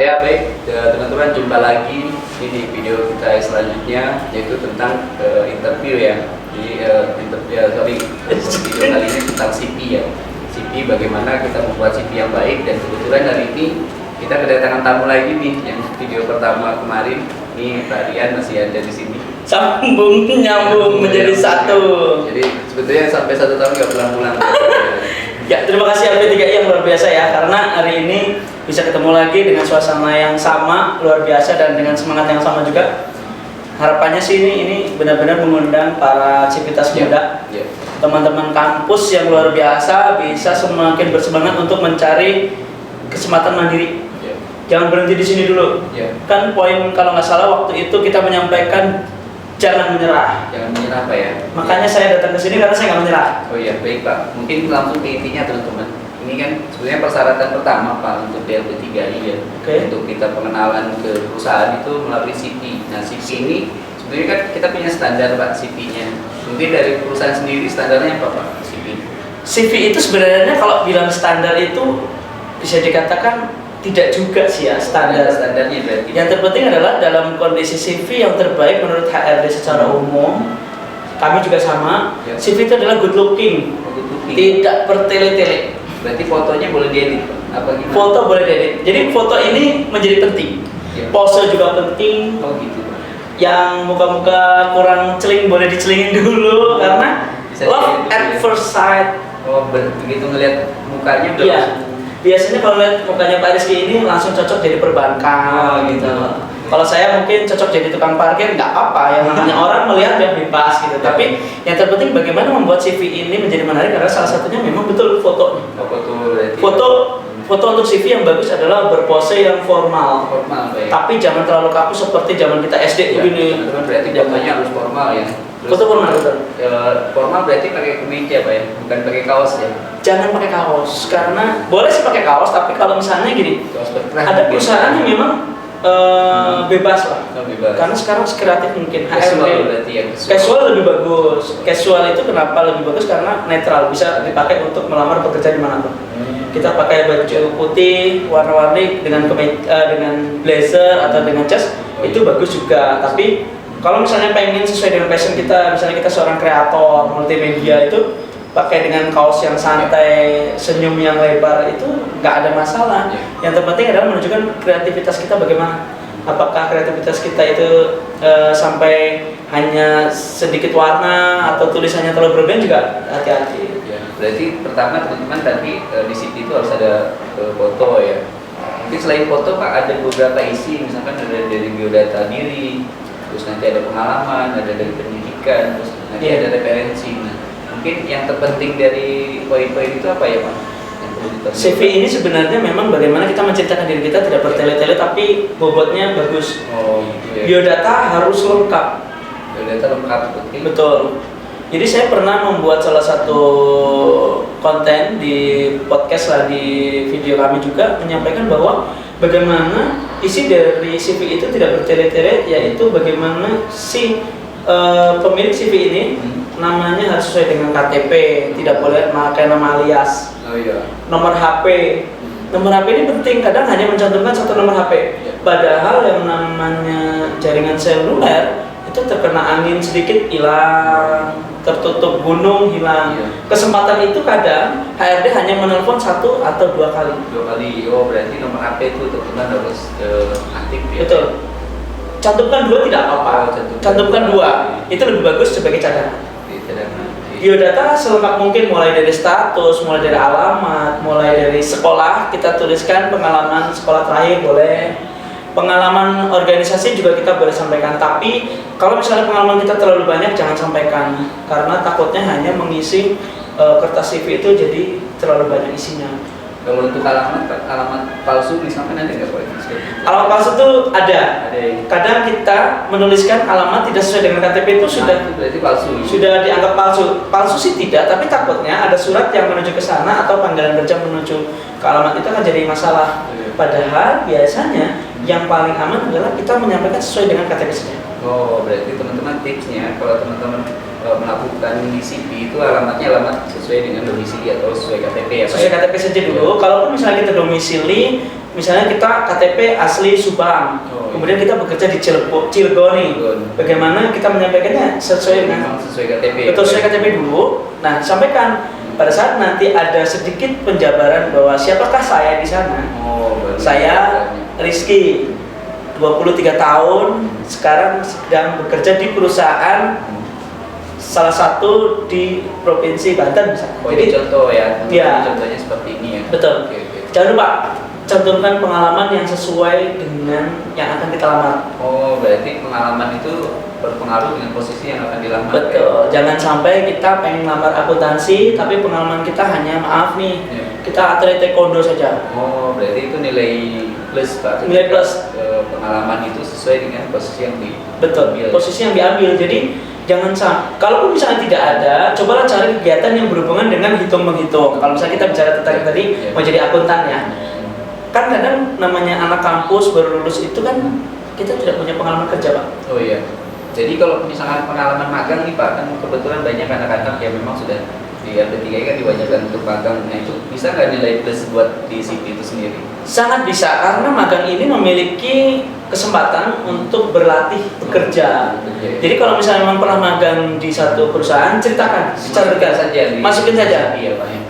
Ya baik, teman-teman jumpa lagi di video kita selanjutnya, yaitu tentang interview ya. Jadi video kali ini tentang CV ya. CV bagaimana kita membuat CV yang baik, dan kebetulan hari ini kita kedatangan tamu lagi nih. Yang video pertama kemarin ini Pak Rian masih ada di sini. Sambung nyambung menjadi satu. Jadi sebetulnya sampai 1 tahun nggak pulang-pulang. Ya, terima kasih LP3I yang luar biasa ya, karena hari ini bisa ketemu lagi dengan suasana yang sama, luar biasa, dan dengan semangat yang sama juga. Harapannya sih ini benar-benar mengundang para civitas muda, teman-teman kampus yang luar biasa bisa semakin bersemangat untuk mencari kesempatan mandiri. Jangan berhenti di sini dulu. Kan poin kalau nggak salah waktu itu kita menyampaikan jangan menyerah. Jangan menyerah Pak ya. Makanya saya datang ke sini karena saya nggak menyerah. Oh iya, baik Pak. Mungkin langsung ke intinya teman-teman. Ini kan sebenarnya persyaratan pertama Pak untuk DLP3I ya. Untuk kita pengenalan ke perusahaan itu melalui CV. Nah CV ini sebenarnya kan kita punya standar Pak CV-nya. Mungkin dari perusahaan sendiri standarnya apa Pak CV? CV itu sebenarnya kalau bilang standar itu bisa dikatakan tidak juga sih ya standarnya berarti. Yang terpenting adalah dalam kondisi CV yang terbaik menurut HRD secara umum. Kami juga sama. CV itu adalah good looking. Tidak bertele-tele. Berarti fotonya boleh diedit apa gimana? Foto boleh diedit. Jadi foto ini menjadi penting. Pose juga penting. Oh gitu. Yang muka-muka kurang celing boleh dicelingin dulu karena love at first sight. Oh begitu ngelihat mukanya udah langsung. Biasanya kalau lihat mukanya Pak Rizky ini langsung cocok jadi perbankan gitu. Kalau saya mungkin cocok jadi tukang parkir, nggak apa-apa. Yang namanya orang melihat yang bebas gitu. Tapi yang terpenting bagaimana membuat CV ini menjadi menarik, karena salah satunya memang betul fotonya. Foto untuk CV yang bagus adalah berpose yang formal. Tapi jangan terlalu kaku seperti zaman kita SD begini. Berarti fotonya harus formal ya. Foto formal betul. Formal berarti pakai kemeja Pak ya, bukan pakai kaos ya. Jangan pakai kaos, karena boleh sih pakai kaos, tapi kalau misalnya gini, ada perusahaan yang memang bebas lah. Karena sekarang kreatif mungkin casual lebih bagus. Casual itu kenapa lebih bagus? Karena netral, bisa dipakai untuk melamar bekerja di mana pun. Kita pakai baju putih warna-warni dengan blazer atau dengan jas, itu bagus juga. Tapi kalau misalnya pengen sesuai dengan passion kita, misalnya kita seorang kreator multimedia, itu pakai dengan kaos yang santai, senyum yang lebar, itu nggak ada masalah. Yang terpenting adalah menunjukkan kreativitas kita bagaimana. Apakah kreativitas kita itu sampai hanya sedikit warna atau tulisannya terlalu berlebihan, juga hati-hati. Berarti pertama teman-teman tadi di CV itu harus ada foto ya. Mungkin selain foto Pak ada beberapa isi, misalkan ada dari biodata diri, terus nanti ada pengalaman, ada dari pendidikan, terus nanti ada referensi. Nah, mungkin yang terpenting dari poin-poin itu apa ya Pak? CV ini sebenarnya memang bagaimana kita menceritakan diri kita, tidak bertele-tele tapi bobotnya bagus. Oh gitu ya. Biodata harus lengkap. Biodata lengkap, betul. Jadi saya pernah membuat salah satu konten di podcast lah, di video kami juga menyampaikan bahwa bagaimana isi dari CV itu tidak bertele-tele, yaitu bagaimana si pemilik CV ini namanya harus sesuai dengan KTP, tidak boleh pakai nama alias. Nomor HP. Nomor HP ini penting, kadang hanya mencantumkan satu nomor HP. Padahal yang namanya jaringan seluler itu terkena angin sedikit hilang, tertutup gunung hilang. Kesempatan itu kadang HRD hanya menelpon 1 atau 2 kali. Oh berarti nomor HP itu teman-teman harus aktif ya. Betul. Cantumkan 2 tidak apa-apa. Cantumkan 2 itu lebih bagus sebagai cadangan. Biodata selengkap mungkin, mulai dari status, mulai dari alamat, mulai dari sekolah, kita tuliskan pengalaman sekolah terakhir boleh. Pengalaman organisasi juga kita boleh sampaikan, tapi kalau misalnya pengalaman kita terlalu banyak jangan sampaikan, karena takutnya hanya mengisi kertas CV itu jadi terlalu banyak isinya. Kalau untuk alamat palsu misalkan ada nggak Pak? Alamat palsu itu ada. Kadang kita menuliskan alamat tidak sesuai dengan KTP itu sudah berarti palsu. Sudah dianggap palsu. Palsu sih tidak, tapi takutnya ada surat yang menuju ke sana atau panggilan kerja menuju ke alamat itu akan jadi masalah. Padahal biasanya yang paling aman adalah kita menyampaikan sesuai dengan KTP saja. Oh, berarti teman-teman tipsnya kalau teman-teman melakukan di CV itu alamatnya alamat sesuai dengan domisili atau sesuai KTP ya Pak? Sesuai KTP saja dulu. Kalaupun misalnya kita domisili misalnya kita KTP asli Subang, kemudian kita bekerja di Cilegon nih. Bagaimana kita menyampaikannya sesuai dengan sesuai KTP. Betul, sesuai KTP dulu. Nah, sampaikan pada saat nanti ada sedikit penjabaran bahwa siapakah saya di sana. Saya Rizky, 23 tahun, sekarang sedang bekerja di perusahaan salah satu di Provinsi Banten misalnya. Jadi contoh ya, ya, contohnya seperti ini ya. Betul. Jangan lupa cantumkan pengalaman yang sesuai dengan yang akan kita lamar. Berarti pengalaman itu berpengaruh dengan posisi yang akan dilamar. Betul. Jangan sampai kita pengen lamar akuntansi, tapi pengalaman kita hanya maaf nih, kita atlet taekwondo saja. Berarti itu nilai plus Pak. Nilai plus. Pengalaman itu sesuai dengan posisi yang diambil. Posisi yang diambil. Jadi jangan sampai, kalaupun misalnya tidak ada, cobalah cari kegiatan yang berhubungan dengan hitung-menghitung. Kalau misalnya kita bicara tentang tadi mau jadi akuntan ya, kan kadang namanya anak kampus baru lulus itu kan kita tidak punya pengalaman kerja Pak. Jadi kalau misalkan pengalaman magang nih Pak, kan kebetulan banyak anak-anak yang memang sudah di R3 kan diwajibkan untuk magang. Nah itu bisa nggak nilai plus buat di CV itu sendiri? Sangat bisa, karena magang ini memiliki kesempatan untuk berlatih bekerja. Jadi kalau misalnya memang pernah magang di satu perusahaan, ceritakan secara dekat saja. Masukin saja.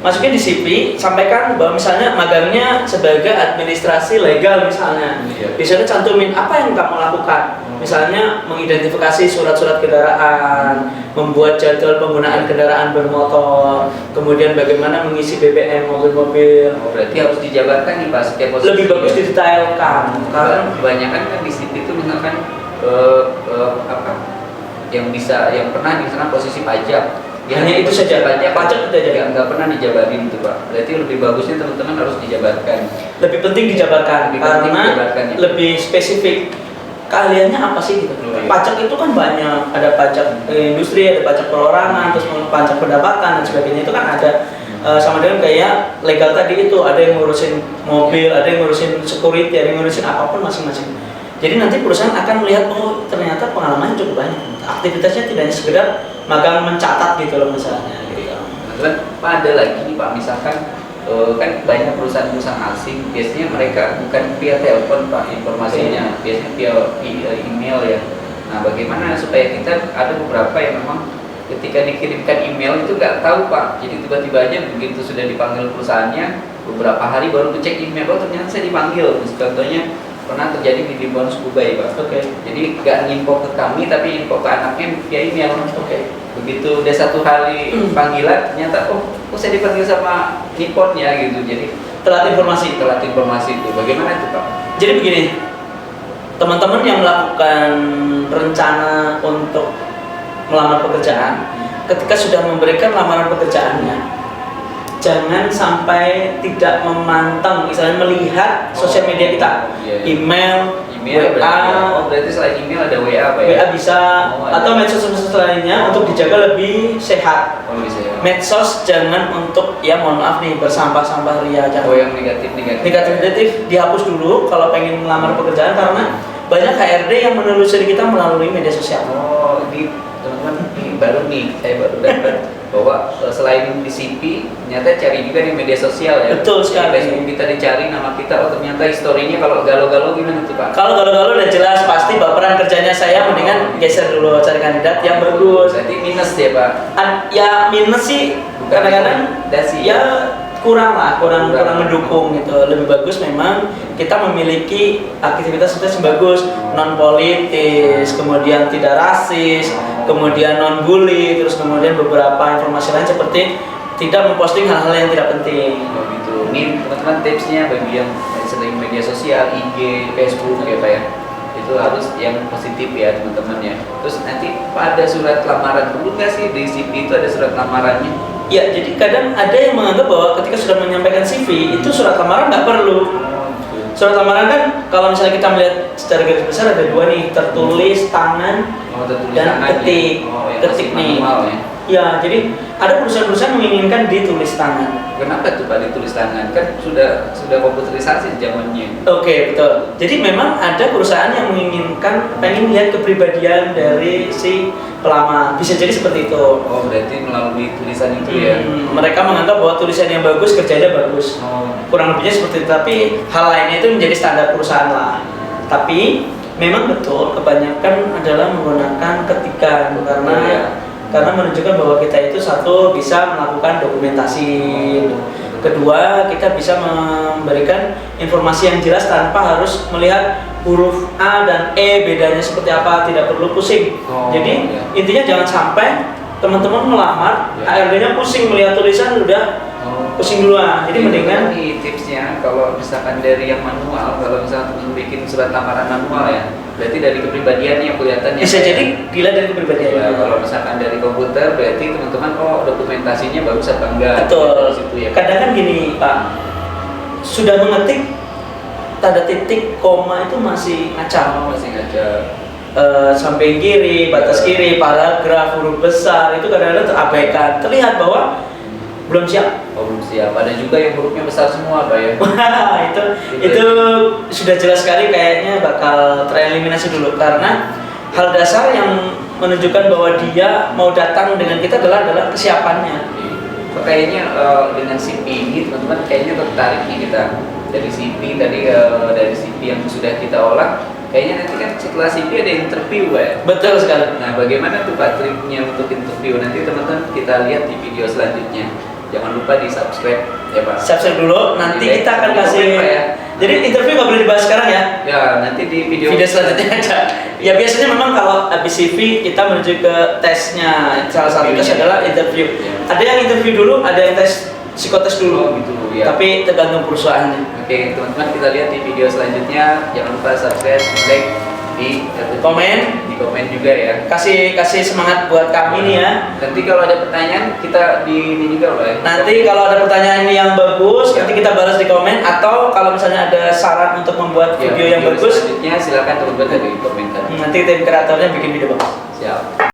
Masukin di CV, sampaikan bahwa misalnya magangnya sebagai administrasi legal misalnya. Di sana cantumin apa yang kamu lakukan. Misalnya mengidentifikasi surat-surat kendaraan, membuat jadwal penggunaan kendaraan bermotor, kemudian bagaimana mengisi BBM mobil-mobil. Berarti harus dijabarkan nih Pak setiap posisi. Lebih bagus didetailkan. Karena kebanyakan kan di situ itu misalkan yang pernah misalkan posisi pajak. Hanya itu saja, pajak itu aja. Nggak pernah dijabarin itu Pak. Berarti lebih bagusnya teman-teman harus dijabarkan. Lebih penting dijabarkan karena lebih spesifik. Keahliannya apa sih gitu? Pajak itu kan banyak, ada pajak industri, ada pajak perorangan, terus pajak pendapatan dan sebagainya itu kan ada. Sama dengan kayak legal tadi itu ada yang ngurusin mobil, ada yang ngurusin security, ada yang ngurusin apapun masing-masing. Jadi nanti perusahaan akan melihat ternyata pengalamannya cukup banyak. Aktivitasnya tidak hanya sekedar magang mencatat gitu loh misalnya. Pak ada lagi nih Pak, misalkan kan banyak perusahaan-perusahaan asing, biasanya mereka bukan via telepon Pak informasinya, biasanya via email ya. Nah bagaimana supaya kita ada beberapa yang memang ketika dikirimkan email itu nggak tahu Pak, jadi tiba-tiba aja begitu sudah dipanggil perusahaannya beberapa hari baru ngecek email, ternyata saya dipanggil. Contohnya pernah terjadi di Bonus Kubai Pak. Jadi nggak info ke kami tapi info ke anaknya via email. Begitu udah satu hari panggilan ternyata kok saya dipanggil sama Nipponnya gitu. Jadi telat informasi itu. Bagaimana itu Pak? Jadi begini, teman-teman yang melakukan rencana untuk melamar pekerjaan, ketika sudah memberikan lamaran pekerjaannya, jangan sampai tidak memantang, misalnya melihat sosial media kita, email WA. Berarti selain email ada WA Pak ya? WA bisa, atau medsos lainnya untuk dijaga lebih sehat. Medsos jangan untuk, ya mohon maaf nih, bersampah-sampah ria. Yang negatif dihapus dulu kalau pengen melamar pekerjaan, karena banyak HRD yang menelusuri kita melalui media sosial. Ini teman-teman, baru nih saya baru dapat bahwa selain di CV ternyata cari juga di media sosial ya. Betul sekali. Facebook kita dicari nama kita, ternyata historinya kalau galau-galau gimana tuh Pak? Kalau galau-galau udah jelas pasti baperan kerjanya saya, mendingan geser dulu cari kandidat yang bagus. Berarti minus ya Pak? Ya minus sih kadang-kadang ya kurang mendukung gitu. Lebih bagus memang kita memiliki aktivitas yang bagus, non politis, kemudian tidak rasis, kemudian non bully, terus kemudian beberapa informasi lain seperti tidak memposting hal-hal yang tidak penting. Gitu. Ini teman-teman tipsnya bagi yang sering media sosial, IG, Facebook ya Pak ya. Itu harus yang positif ya teman-teman ya. Terus nanti Pak ada surat lamaran, perlu nggak sih di CV itu ada surat lamarannya? Ya, jadi kadang ada yang menganggap bahwa ketika sudah menyampaikan CV itu surat lamaran nggak perlu. Surat lamaran kan kalau misalnya kita melihat secara garis besar ada dua nih, tertulis tangan dan ketik. Ketik nih. Ya, jadi ada perusahaan-perusahaan menginginkan ditulis tangan. Kenapa tuh Pak ditulis tangan? Kan sudah komputerisasi zamannya. Oke, betul. Jadi memang ada perusahaan yang menginginkan pengen lihat kepribadian dari si pelamar. Bisa jadi seperti itu. Oh, berarti melalui tulisan itu ya. Mereka menganggap bahwa tulisan yang bagus kerjanya bagus. Kurang lebihnya seperti itu. Tapi hal lainnya itu menjadi standar perusahaan lah. Tapi memang betul kebanyakan adalah menggunakan ketikan karena menunjukkan bahwa kita itu satu bisa melakukan dokumentasi, kedua kita bisa memberikan informasi yang jelas tanpa harus melihat huruf A dan E bedanya seperti apa, tidak perlu pusing. Jadi intinya jangan sampai teman-teman melamar, akhirnya pusing melihat tulisan udah pusing duluan. Jadi mendingan tipsnya kalau misalkan dari yang manual, kalau misalkan teman bikin surat lamaran manual ya, berarti dari kepribadiannya kelihatannya. Bisa jadi gila dari kepribadiannya. Ya, kalau misalkan dari komputer berarti teman-teman dokumentasinya bagus apa enggak. Betul. Situ, ya. Kadang kan gini Pak, sudah mengetik tanda titik koma itu masih ngacak. Samping kiri, batas kiri, paragraf, huruf besar itu kadang-kadang terabaikan. Terlihat bahwa belum siap. Belum siap. Ada juga yang hurufnya besar semua, Pak ya. itu sudah jelas sekali kayaknya bakal tereliminasi dulu karena hal dasar yang menunjukkan bahwa dia mau datang dengan kita adalah kesiapannya. Kayaknya dengan CV ini teman-teman kayaknya tertarik nih kita dari CV tadi dari CV yang sudah kita olah. Kayaknya nanti kan setelah CV ada interview ya. Betul sekali. Nah, bagaimana tuh Pak triknya untuk interview? Nanti teman-teman kita lihat di video selanjutnya. Jangan lupa di subscribe ya Pak. Subscribe dulu, nanti kita akan kasih. Ya. Jadi interview nggak boleh dibahas sekarang ya? Ya, nanti di video selanjutnya aja. Ya biasanya memang kalau habis CV kita menuju ke tesnya. Salah satu tes adalah interview. Ya. Ada yang interview dulu, ada yang tes psikotes dulu. Gitu ya. Tapi tergantung perusahaannya. Oke, teman-teman kita lihat di video selanjutnya. Jangan lupa subscribe, like, di komen juga ya. Kasih semangat buat kami nih ya. Nanti kalau ada pertanyaan kita di ini juga loh ya. Nanti kalau ada pertanyaan yang bagus nanti kita balas di komen, atau kalau misalnya ada saran untuk membuat video yang bagus selanjutnya silakan teman-teman di komentar. Nanti tim kreatornya bikin video bagus. Siap.